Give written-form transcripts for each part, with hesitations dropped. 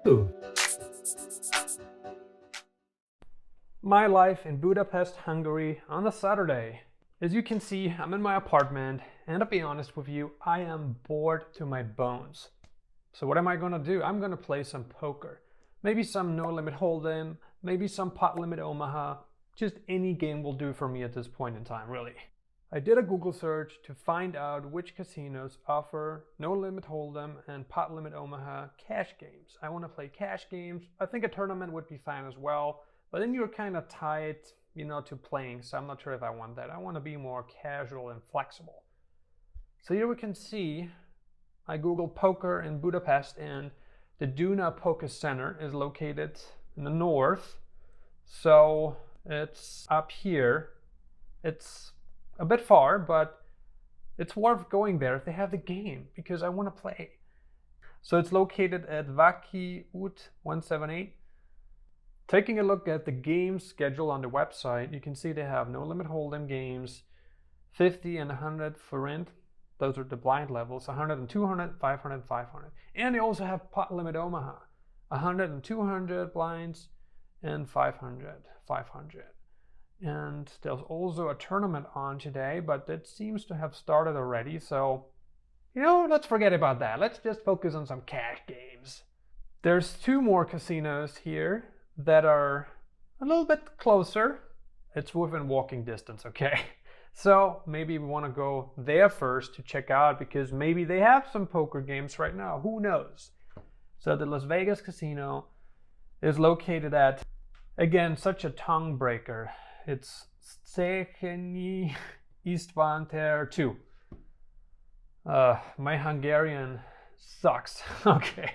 Ooh. My life in Budapest, Hungary on a Saturday. As you can see, I'm in my apartment, and to be honest with you, I am bored to my bones. So what am I gonna do? I'm gonna play some poker. Maybe some No Limit Holdem, maybe some Pot Limit Omaha. Just any game will do for me at this point in time, really. I did a Google search to find out which casinos offer No Limit Holdem and Pot Limit Omaha cash games. I want to play cash games. I think a tournament would be fine as well, but then you're kind of tied, to playing, so I'm not sure if I want that. I want to be more casual and flexible. So here we can see, I Googled poker in Budapest, and the Duna Poker Center is located in the north. So it's up here. It's a bit far, but it's worth going there if they have the game, because I want to play. So it's located at Vaki Ut 178. Taking a look at the game schedule on the website, you can see they have No Limit Holdem games, 50 and 100 forint. Those are the blind levels, 100 and 200, 500, 500. And they also have Pot Limit Omaha, 100 and 200 blinds, and 500, 500. And there's also a tournament on today, but it seems to have started already. So, let's forget about that. Let's just focus on some cash games. There's two more casinos here that are a little bit closer. It's within walking distance, okay? So maybe we want to go there first to check out, because maybe they have some poker games right now. Who knows? So the Las Vegas casino is located at, again, such a tongue breaker. It's Széchenyi István 2. My Hungarian sucks. Okay.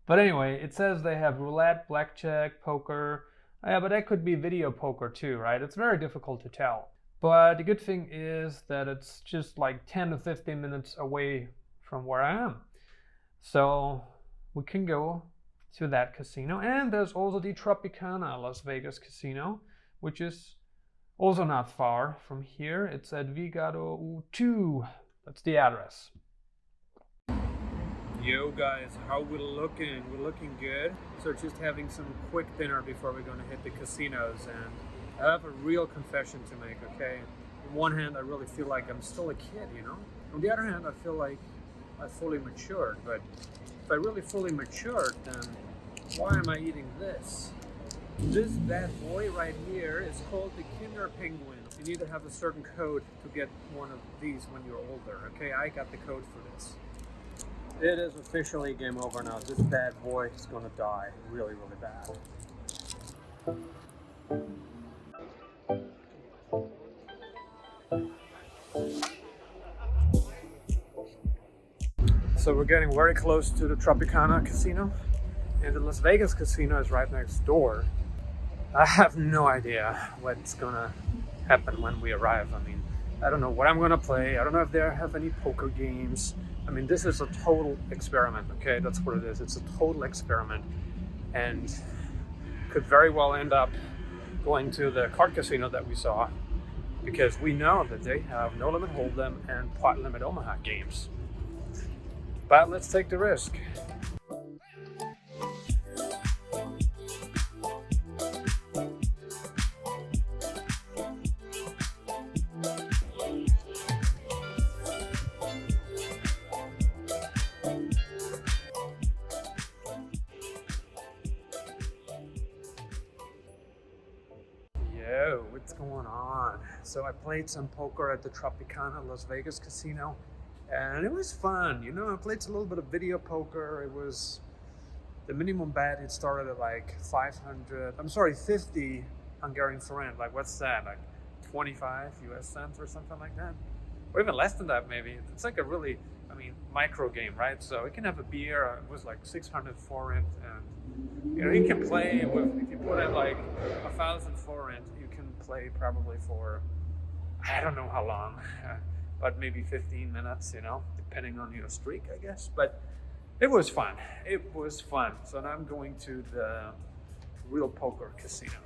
But anyway, it says they have roulette, blackjack, poker. Yeah, but that could be video poker too, right? It's very difficult to tell. But the good thing is that it's just like 10 to 15 minutes away from where I am. So we can go to that casino. And there's also the Tropicana Las Vegas casino, which is also not far from here. It's at Vigado U2. That's the address. Yo guys, how we looking? We're looking good. So just having some quick dinner before we're gonna hit the casinos, and I have a real confession to make, okay? On one hand, I really feel like I'm still a kid, On the other hand, I feel like I fully matured, but if I really fully matured, then why am I eating this? This bad boy right here is called the Kinder Penguin. You need to have a certain code to get one of these when you're older, okay? I got the code for this. It is officially game over now. This bad boy is gonna die really, really bad. So we're getting very close to the Tropicana casino, and the Las Vegas casino is right next door. I have no idea what's gonna happen when we arrive. I don't know what I'm gonna play. I don't know if they have any poker games. This is a total experiment, okay? That's what it is. It's a total experiment, and could very well end up going to the card casino that we saw, because we know that they have No Limit Holdem and Pot Limit Omaha games. But let's take the risk. Yo, what's going on? So I played some poker at the Tropicana Las Vegas casino, and it was fun. I played a little bit of video poker. It was the minimum bet. It started at like 50 Hungarian forint. Like, what's that? Like 25 US cents or something like that? Or even less than that, maybe. It's like a really, micro game, right? So you can have a beer. It was like 600 forint, and you can play with, if you put in like 1,000 forint, you can play probably for, I don't know how long, but maybe 15 minutes, depending on your streak, I guess. But it was fun. It was fun. So now I'm going to the real poker casino.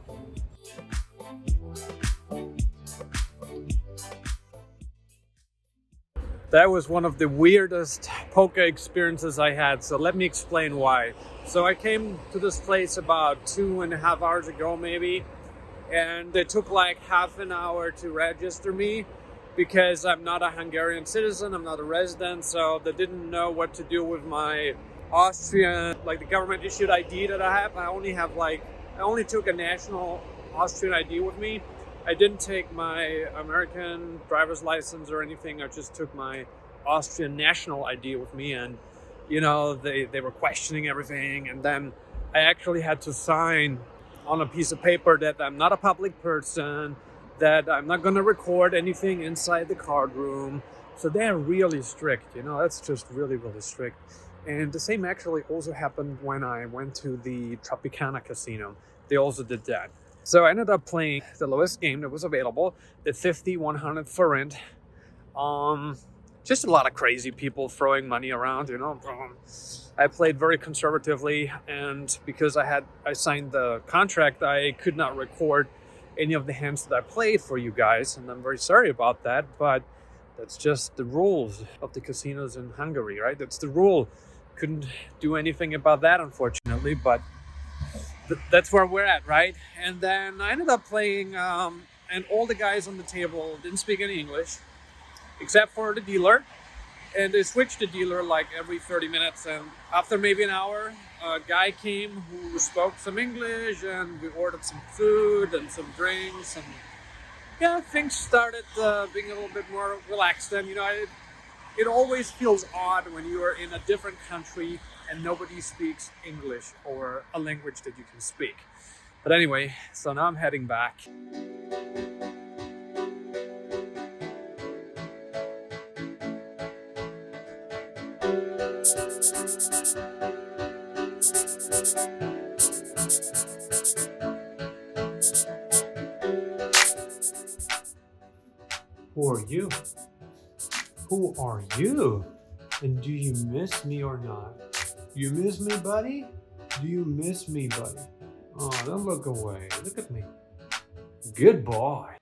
That was one of the weirdest poker experiences I had, so let me explain why. So I came to this place about 2.5 hours ago maybe, and it took like half an hour to register me because I'm not a Hungarian citizen, I'm not a resident, so they didn't know what to do with my Austrian, like the government issued ID that I have. I only took a national Austrian ID with me. I didn't take my American driver's license or anything. I just took my Austrian national ID with me, and you know, they were questioning everything, and then I actually had to sign on a piece of paper that I'm not a public person, that I'm not gonna record anything inside the card room. So they're really strict, you know, that's just really, really strict. And the same actually also happened when I went to the Tropicana casino. They also did that. So I ended up playing the lowest game that was available, the 50-100 forint. Just a lot of crazy people throwing money around, you know. I played very conservatively, and because I signed the contract, I could not record any of the hands that I played for you guys, and I'm very sorry about that, but that's just the rules of the casinos in Hungary, right? That's the rule. Couldn't do anything about that, unfortunately, but that's where we're at, right? And then I ended up playing, and all the guys on the table didn't speak any English, except for the dealer. And they switched the dealer like every 30 minutes. And after maybe an hour, a guy came who spoke some English, and we ordered some food and some drinks. And yeah, things started being a little bit more relaxed. And you know, it always feels odd when you are in a different country and nobody speaks English or a language that you can speak. But anyway, so now I'm heading back. Who are you? Who are you? And do you miss me or not? You miss me, buddy? Do you miss me, buddy? Oh, don't look away. Look at me. Good boy.